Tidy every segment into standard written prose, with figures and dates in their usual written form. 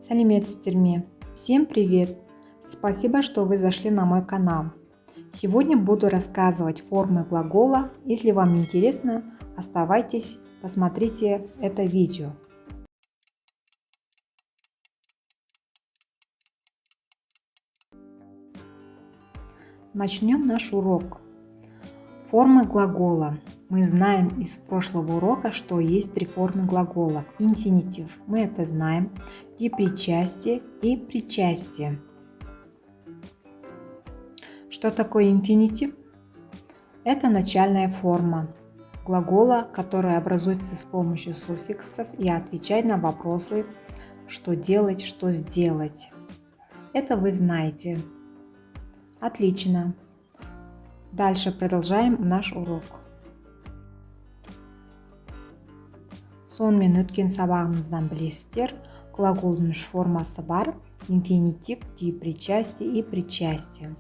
Сәлеметсіздер ме? Всем привет! Спасибо, что вы зашли на мой канал. Сегодня буду рассказывать формы глагола. Если вам интересно, оставайтесь, посмотрите это видео. Начнем наш урок. Формы глагола. Мы знаем из прошлого урока, что есть три формы глагола. Инфинитив. Мы это знаем. Причастие и причастие. Что такое инфинитив? Это начальная форма глагола, которая образуется с помощью суффиксов и отвечает на вопросы «что делать», «что сделать». Это вы знаете. Отлично. Дальше продолжаем наш урок. Сонымен өткен сабағымыздан білесіздер, глаголдың үш формасы бар: инфинитив, причастие и причастие.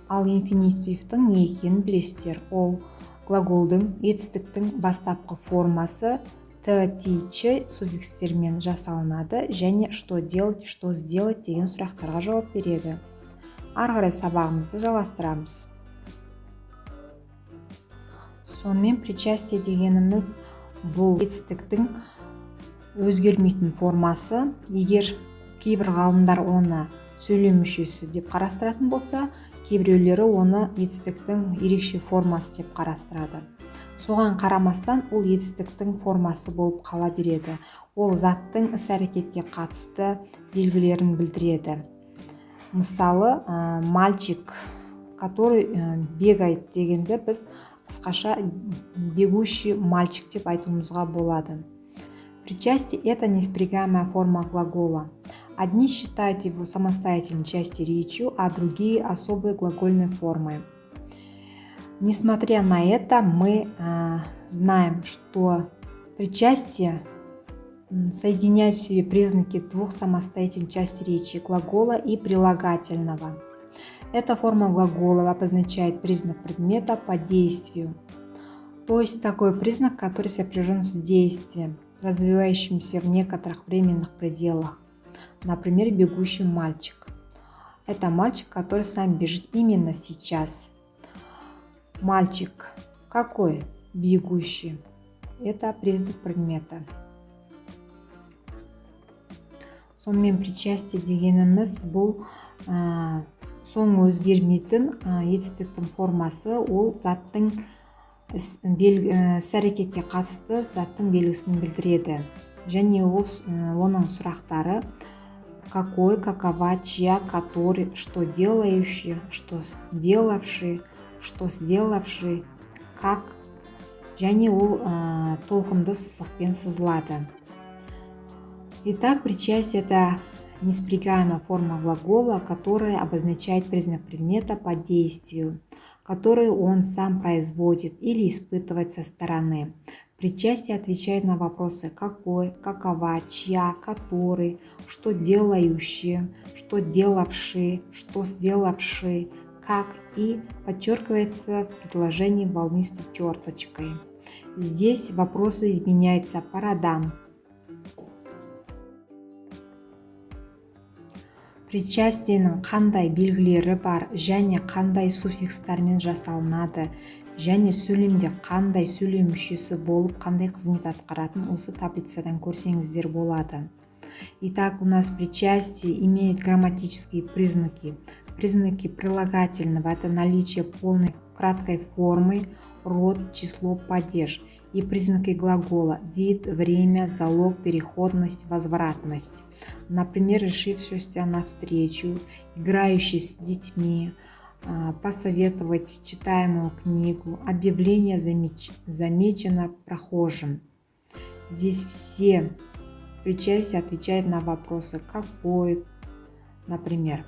Ал инфинитивтің не екенін білесіздер. Ол глаголдың етістіктің бастапқы формасы т-ч суффикстермен жасалынады және что делать, что сделать деген сұрақтарға жауап береді. Ары қарай сабағымызды жалғастырамыз. Сонымен причастие дегеніміз бұл етістіктің өзгермейтін формасы. Егер кейбір ғалымдар оны сөйлем мүшесі деп қарастыратын болса, кейбіреулері оны етістіктің ерекше формасы деп қарастырады. Соған қарамастан ол етістіктің формасы болып қала береді. Ол заттың іс-әрекетке қатысты белгілерін білдіреді. Мысалы, мальчик, который бегает дегенде біз қысқаша бегущий мальчик деп айтуымызға болады. Причастие – это неспрягаемая форма глагола. Одни считают его самостоятельной частью речи, а другие – особой глагольной формой. Несмотря на это, мы знаем, что причастие соединяет в себе признаки двух самостоятельных частей речи – глагола и прилагательного. Эта форма глагола обозначает признак предмета по действию, то есть такой признак, который сопряжен с действием, развивающимся в некоторых временных пределах. Например, бегущий мальчик. Это мальчик, который сам бежит именно сейчас. Мальчик какой? Бегущий. Это признак предмета. Сонымен причастие дегеніміз бұл соңы өзгермейтін етістіктің формасы. Ол заттың іс-әрекетке қатысты заттың белгісін білдіреді. Және оның сұрақтары какой, какова, чья, который, что делающий, что делавший, что сделавший, как. Және ол толқынды сызықпен сызылады. Итак, причастие – это неспрягаемая форма глагола, которая обозначает признак предмета по действию, который он сам производит или испытывает со стороны. Причастие отвечает на вопросы какой, какова, чья, который, что делающий, что делавший, что сделавший, как, и подчеркивается в предложении волнистой черточкой. Здесь вопросы изменяются по родам. Причастиенің қандай белгілері бар және қандай суффикстармен жасалынады және сөйлемде қандай сөйлем мүшесі болып қандай қызмет атқаратын осы таблицадан көрсеңіздер болады. Итак, у нас причастие имеет грамматические признаки. Признаки прилагательного – это наличие полной краткой формы, род, число, падеж. И признаки глагола – вид, время, залог, переходность, возвратность. Например, решившийся на встречу, играющий с детьми, посоветовать читаемую книгу, объявление замечено прохожим. Здесь все причастия отвечают на вопросы какой, например,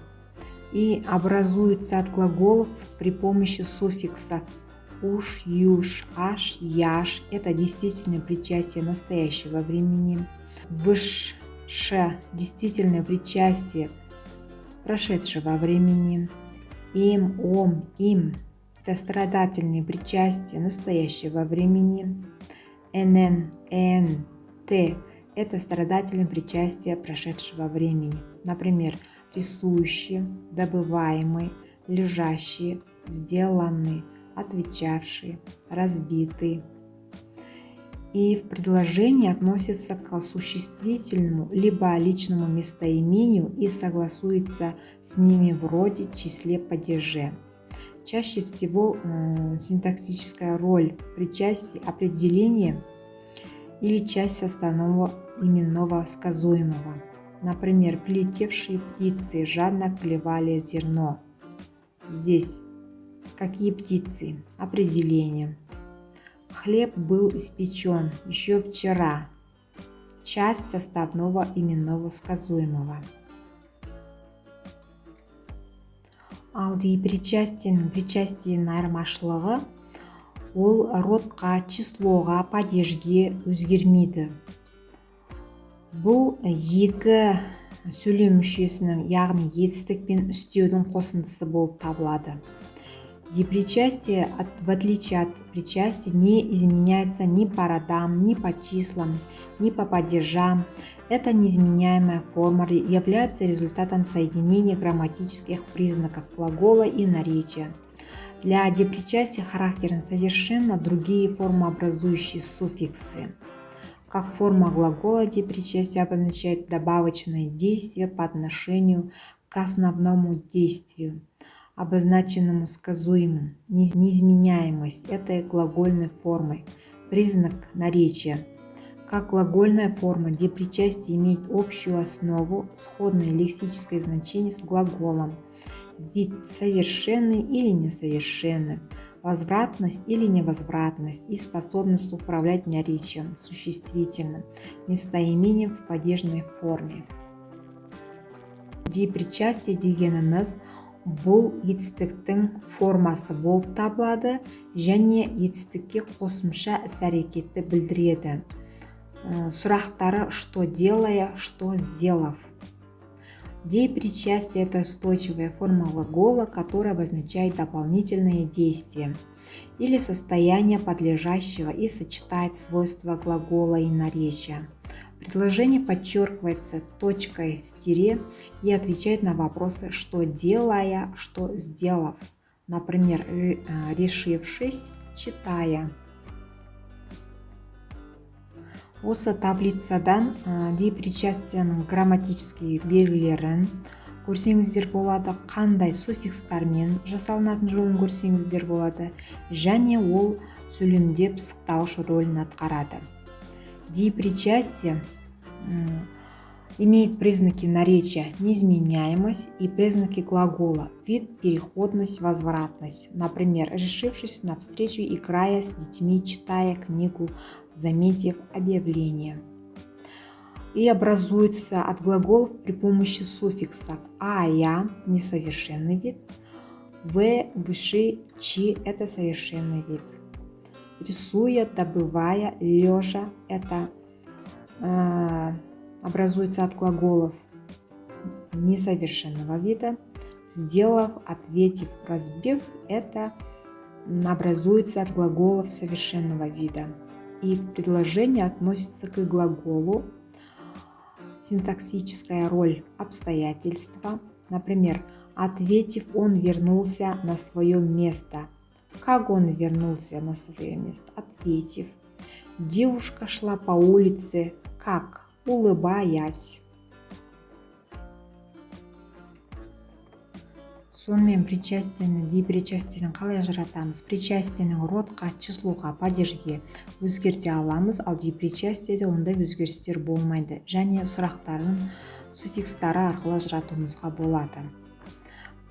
и образуются от глаголов при помощи суффиксов уж, юж, аш, яш. Это действительное причастие настоящего времени. Выш, ш – действительное причастие прошедшего времени. Им, ом, им – это страдательные причастия настоящего времени. НН, эн, т это страдателем причастия прошедшего времени. Например, рисующий, добываемый, лежащий, сделанный, отвечавший, разбитый. И в предложении относится к существительному либо личному местоимению и согласуется с ними в роде, числе, падеже. Чаще всего синтаксическая роль причастия – определение или часть составного именного сказуемого. Например, прилетевшие птицы жадно клевали зерно. Здесь какие птицы? Определение. Хлеб был испечен еще вчера. Часть составного именного сказуемого. Ал причастиенің айырмашылығы ол родқа, числоға, падежге өзгермейді. Бұл екі сөйлем мүшесінің, яғни етістік пен үстеудің қосындысы болып табылады. Депричастие, в отличие от причастия, не изменяется ни по родам, ни по числам, ни по падежам. Эта неизменяемая форма является результатом соединения грамматических признаков глагола и наречия. Для депричастия характерны совершенно другие формообразующие суффиксы. Как форма глагола депричастия обозначает добавочное действие по отношению к основному действию, обозначенному сказуемым. Неизменяемость этой глагольной формы – признак наречия. Как глагольная форма депричастия имеет общую основу, сходное лексическое значение с глаголом, вид совершенный или несовершенный, возвратность или невозвратность и способность управлять наречием, существительным, местоимением в падежной форме. Депричастие дегеніміз бұл етістіктің формасы болып табылады және етістікке қосымша іс-әрекетті білдіреді. Сұрақтары что делая, что сделав. Депричастие – это устойчивая форма глагола, которая обозначает дополнительные действия или состояние подлежащего и сочетает свойства глагола и наречия. Предложение подчеркивается точкой с тире и отвечает на вопросы «что делая», «что сделав». Например, решившись, читая. Осы таблицадан депричастияның грамматический белгілерін көрсеңіздер болады, қандай суффикстармен жасалынатын жолын көрсеңіздер болады, және ол сөйлемде пысықтауыш рөлін атқарады. Депричастие имеет признаки наречия, неизменяемость и признаки глагола, вид, переходность, возвратность. Например, решившись навстречу, играя с детьми, читая книгу, заметив объявление. И образуется от глаголов при помощи суффикса «я» – несовершенный вид, «в», «выше», «чи» – это совершенный вид. Рисуя, добывая, лежа – это образуется от глаголов несовершенного вида. Сделав, ответив, разбив – это образуется от глаголов совершенного вида. И предложение относится к глаголу. Синтаксическая роль обстоятельства. Например, ответив, он вернулся на свое место. Как он вернулся на свое место? Ответив. Девушка шла по улице. Как? Улыбаясь. Сонымен причастиені, депричастиені қалай ажыратамыз? Причастиенің родқа, числоға, падежге өзгерте аламыз, ал депричастиеде ондай өзгерістер болмайды және сұрақтардың суффикстары арқылы ажыратуымызға болады.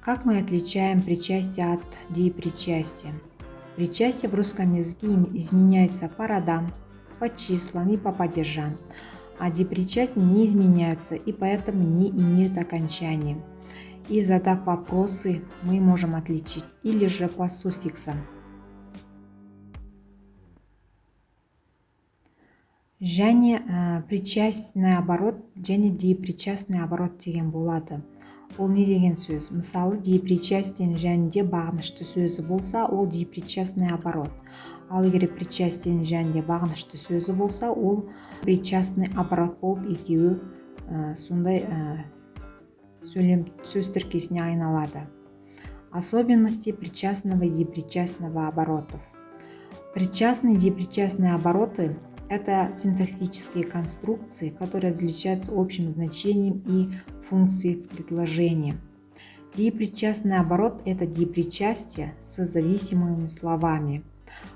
Как мы отличаем причастие от депричастия? Причастие в русском языке изменяется по родам, по числам и по падежам, а депричастия не изменяются и поэтому не имеют окончания. И задав вопросы, мы можем отличить или же по суффиксам. Және причастный оборот және депричастный оборот деген болады. Ол не деген сөз? Мысалы, депричастиенің жәнінде бағынышты сөзі болса, ол депричастный оборот. Ал егер причастиенің жанында бағынышты сөзі болса, ол причастный оборот болып екеуі сондай сөз тіркесіне айналады. Особенности причастного и депричастного оборотов. Причастные и депричастные обороты – это синтаксические конструкции, которые различаются общим значением и функцией в предложении. Депричастный оборот – это депричастие с зависимыми словами.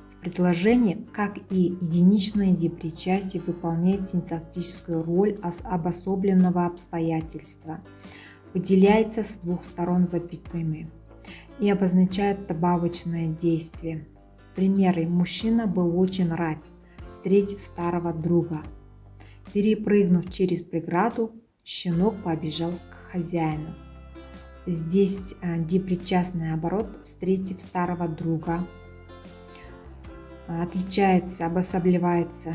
В предложении, как и единичное депричастие, выполняет синтаксическую роль обособленного обстоятельства, выделяется с двух сторон запятыми и обозначает добавочное действие. Примеры. Мужчина был очень рад, встретив старого друга. Перепрыгнув через преграду, щенок побежал к хозяину. Здесь депричастный оборот «встретив старого друга» отличается, обособляется,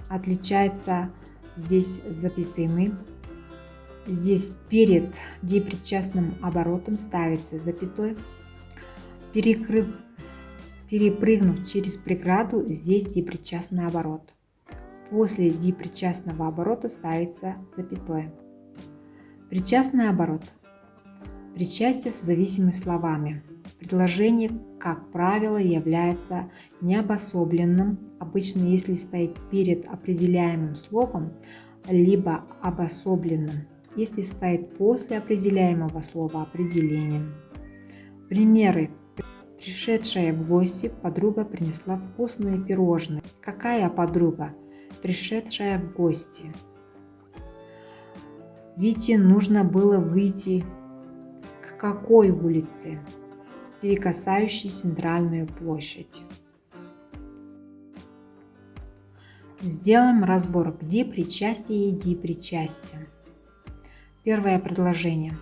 отличается здесь запятыми. Здесь перед депричастным оборотом ставится запятой. Перепрыгнув через преграду, здесь депричастный оборот. После депричастного оборота ставится запятое. Причастный оборот. Причастие с зависимыми словами. Предложение, как правило, является необособленным, обычно если стоит перед определяемым словом, либо обособленным, если стоит после определяемого слова определением. Примеры. Пришедшая в гости подруга принесла вкусные пирожные. Какая подруга? Пришедшая в гости. Вите нужно было выйти к какой улице? Перекосающей центральную площадь. Сделаем разбор, где причастие и депричастие. Первое предложение.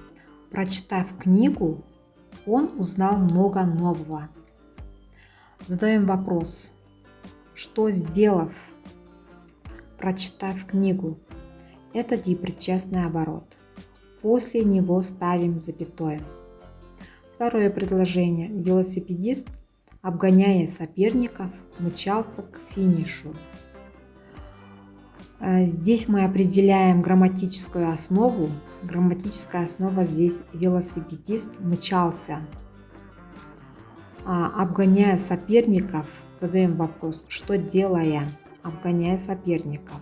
Прочитав книгу, он узнал много нового. Задаем вопрос. Что сделав? Прочитав книгу. Это депричастный оборот. После него ставим запятое. Второе предложение. Велосипедист, обгоняя соперников, мчался к финишу. Здесь мы определяем грамматическую основу. Грамматическая основа здесь велосипедист мчался. Обгоняя соперников, задаем вопрос, что делая, обгоняя соперников.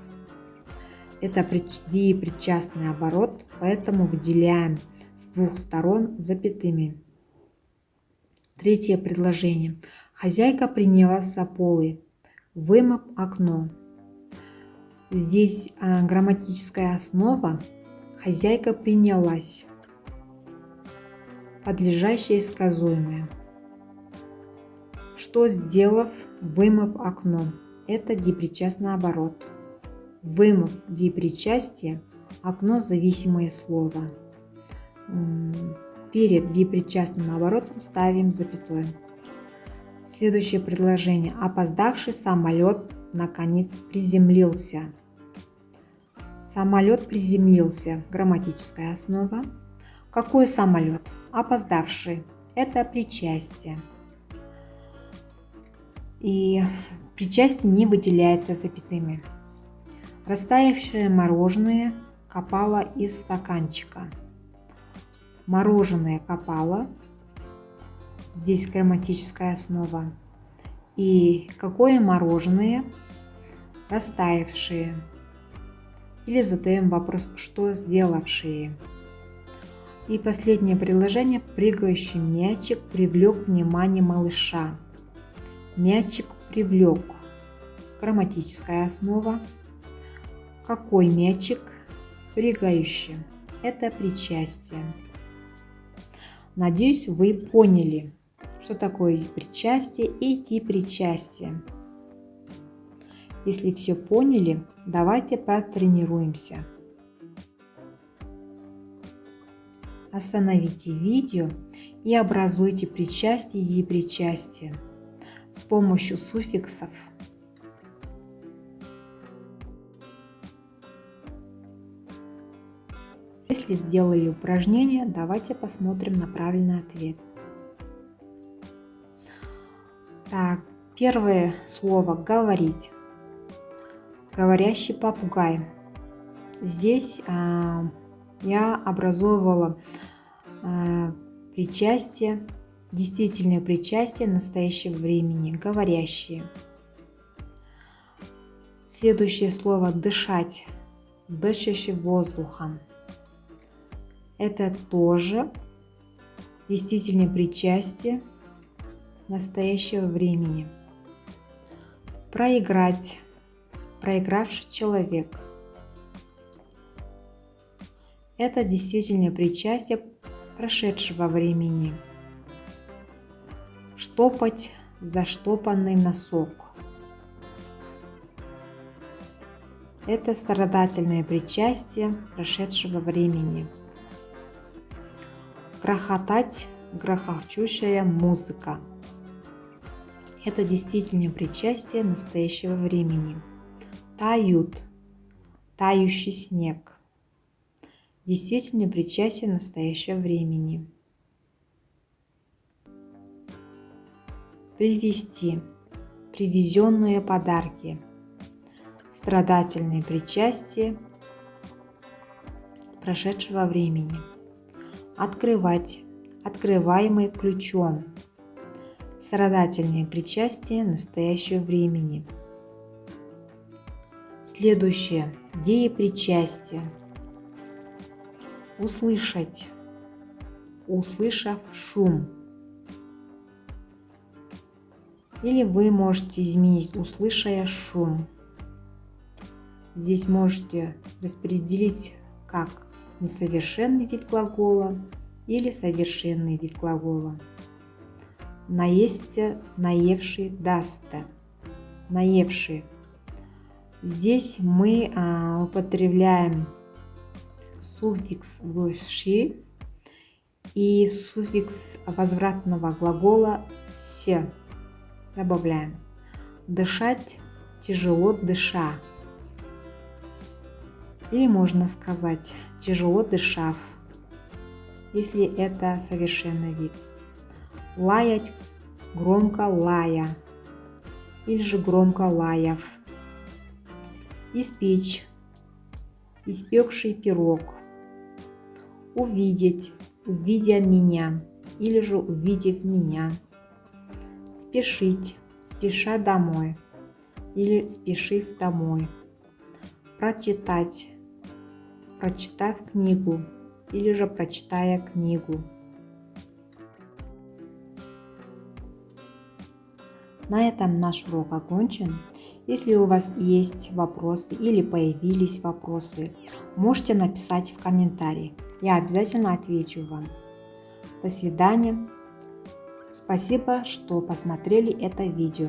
Это депричастный оборот, поэтому выделяем с двух сторон запятыми. Третье предложение. Хозяйка принялась за полы, вымыв окно. Здесь грамматическая основа. Хозяйка принялась. Подлежащее сказуемое. Что сделав, вымыв окно. Это депричастный оборот. Вымыв депричастие, окно зависимое слово. Перед депричастным оборотом ставим запятое. Следующее предложение. Опоздавший самолет наконец приземлился. Самолет приземлился. Грамматическая основа. Какой самолет? Опоздавший. Это причастие. И причастие не выделяется запятыми. Растаявшее мороженое капало из стаканчика. Мороженое капало. Здесь грамматическая основа. И какое мороженое? Растаявшие. Или задаем вопрос, что сделавшие. И последнее предложение. Прыгающий мячик привлек внимание малыша. Мячик привлек. Грамматическая основа. Какой мячик? Прыгающий. Это причастие. Надеюсь, вы поняли, что такое причастие и депричастие. Если все поняли, давайте потренируемся. Остановите видео и образуйте причастие и депричастие с помощью суффиксов. Если сделали упражнение, давайте посмотрим на правильный ответ. Так, Первое слово «говорить». Говорящий попугай. Здесь я образовывала причастие, действительное причастие настоящего времени, говорящие. Следующее слово «дышать», дышащий воздухом. Это тоже действительное причастие настоящего времени. Проиграть, проигравший человек. Это действительное причастие прошедшего времени. Штопать, заштопанный носок. Это страдательное причастие прошедшего времени. Грохотать, грохочущая музыка. Это действительное причастие настоящего времени. Тают, тающий снег. Действительное причастие настоящего времени. Привезти, привезенные подарки. Страдательное причастие прошедшего времени. Открывать, открываемый ключом. Страдательное причастие настоящего времени. Следующее. Деепричастие. Услышать, услышав шум. Или вы можете изменить «услышая шум». Здесь можете распределить как несовершенный вид глагола или совершенный вид глагола. Наесться, наевший, дасте. Наевший. Здесь мы употребляем суффикс «ши» и суффикс возвратного глагола «се». Добавляем. Дышать, тяжело дыша. Или можно сказать тяжело дышав, если это совершенный вид. Лаять, громко лая. Или же громко лаяв. Испечь, испекший пирог. Увидеть, увидя меня. Или же увидев меня. Спешить, спеша домой. Или спешив домой. Прочитать, прочитав книгу. Или же прочитая книгу. На этом наш урок окончен. Если у вас есть вопросы или появились вопросы, можете написать в комментарии. Я обязательно отвечу вам. До свидания. Спасибо, что посмотрели это видео.